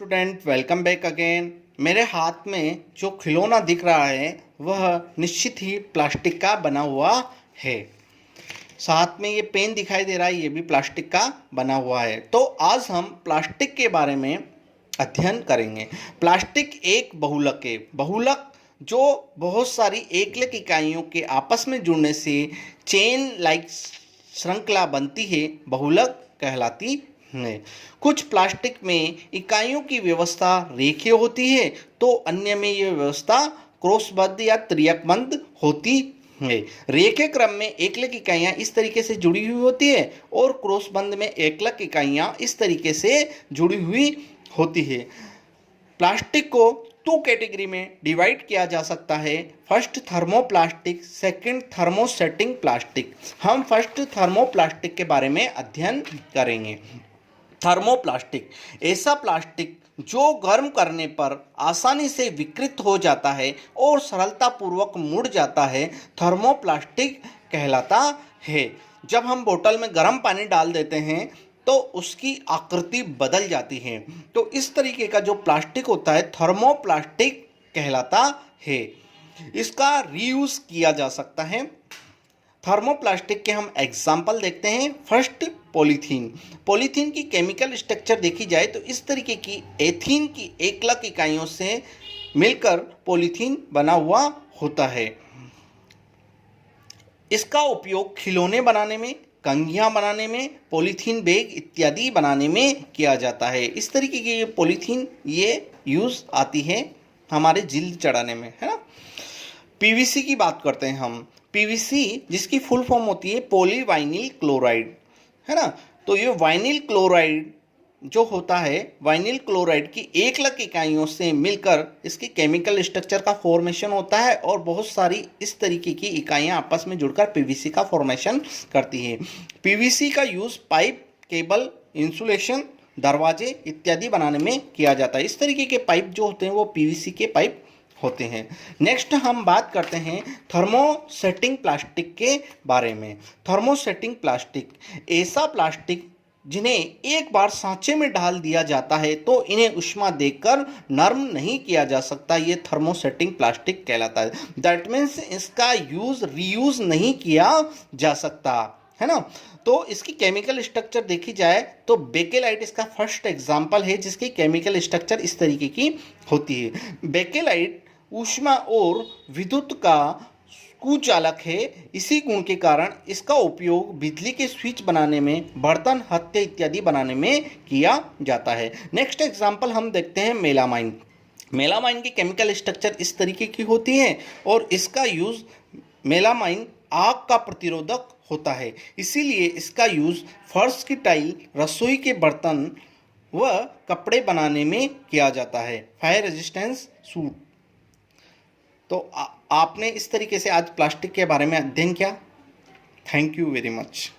Student welcome back again. मेरे हाथ में जो खिलौना दिख रहा है वह निश्चित ही प्लास्टिक का बना हुआ है। साथ में ये पेन दिखाई दे रहा है, ये भी प्लास्टिक का बना हुआ है। तो आज हम प्लास्टिक के बारे में अध्ययन करेंगे। प्लास्टिक एक बहुलक है। बहुलक जो बहुत सारी एकलक इकाइयों के आपस में जुड़ने से चेन लाइक श्रृंखला बनती है, बहुलक कहलाती है। कुछ प्लास्टिक में इकाइयों की व्यवस्था रेखीय होती है तो अन्य में यह व्यवस्था क्रॉसबद्ध या त्रियकबद्ध होती है। रेखीय क्रम में एकलक इकाइयाँ इस तरीके से जुड़ी हुई होती है और क्रॉसबद्ध में एकलक इकाइयाँ इस तरीके से जुड़ी हुई होती है। प्लास्टिक को टू कैटेगरी में डिवाइड किया जा सकता है। First thermoplastic, second thermosetting plastic. हम फर्स्ट थर्मोप्लास्टिक के बारे में अध्ययन करेंगे। थर्मोप्लास्टिक ऐसा प्लास्टिक जो गर्म करने पर आसानी से विकृत हो जाता है और सरलतापूर्वक मुड़ जाता है, थर्मोप्लास्टिक कहलाता है। जब हम बोतल में गर्म पानी डाल देते हैं तो उसकी आकृति बदल जाती है। तो इस तरीके का जो प्लास्टिक होता है थर्मोप्लास्टिक कहलाता है। इसका रीयूज किया जा सकता है। थर्मोप्लास्टिक के हम एग्जाम्पल देखते हैं। First polythene. पॉलीथीन की केमिकल स्ट्रक्चर देखी जाए तो इस तरीके की एथीन की एकलक इकाइयों से मिलकर पॉलीथीन बना हुआ होता है। इसका उपयोग खिलौने बनाने में, कंघियाँ बनाने में, पॉलीथीन बैग इत्यादि बनाने में किया जाता है। इस तरीके की ये पॉलीथीन ये यूज़ आती है हमारे जिल्द चढ़ाने में, है ना। पीवीसी की बात करते हैं हम। पीवीसी जिसकी फुल फॉर्म होती है पॉलीवाइनिल क्लोराइड, है ना। तो ये वाइनिल क्लोराइड जो होता है, वाइनिल क्लोराइड की एकलक इकाइयों से मिलकर इसकी केमिकल स्ट्रक्चर का फॉर्मेशन होता है और बहुत सारी इस तरीके की इकाइयाँ आपस में जुड़कर पीवीसी का फॉर्मेशन करती हैं। पीवीसी का यूज़ पाइप, केबल, इंसुलेशन, दरवाजे इत्यादि बनाने में किया जाता है। इस तरीके के पाइप जो होते हैं वो पीवीसी के पाइप होते हैं। नेक्स्ट हम बात करते हैं थर्मोसेटिंग प्लास्टिक के बारे में। थर्मोसेटिंग प्लास्टिक ऐसा प्लास्टिक जिन्हें एक बार सांचे में डाल दिया जाता है तो इन्हें ऊष्मा देकर नरम नहीं किया जा सकता, ये थर्मोसेटिंग प्लास्टिक कहलाता है। दैट मीन्स इसका यूज रीयूज नहीं किया जा सकता, है ना। तो इसकी केमिकल स्ट्रक्चर देखी जाए तो बेकेलाइट इसका फर्स्ट एग्जाम्पल है जिसकी केमिकल स्ट्रक्चर इस तरीके की होती है। बेकेलाइट ऊष्मा और विद्युत का कुचालक है। इसी गुण के कारण इसका उपयोग बिजली के स्विच बनाने में, बर्तन, हत्थे इत्यादि बनाने में किया जाता है। नेक्स्ट एग्जाम्पल हम देखते हैं मेलामाइन। मेलामाइन की केमिकल स्ट्रक्चर इस तरीके की होती है और इसका यूज़ मेलामाइन आग का प्रतिरोधक होता है, इसीलिए इसका यूज़ फर्श की टाइल, रसोई के बर्तन व कपड़े बनाने में किया जाता है। Fire resistance suit. तो आपने इस तरीके से आज प्लास्टिक के बारे में अध्ययन किया। Thank you very much.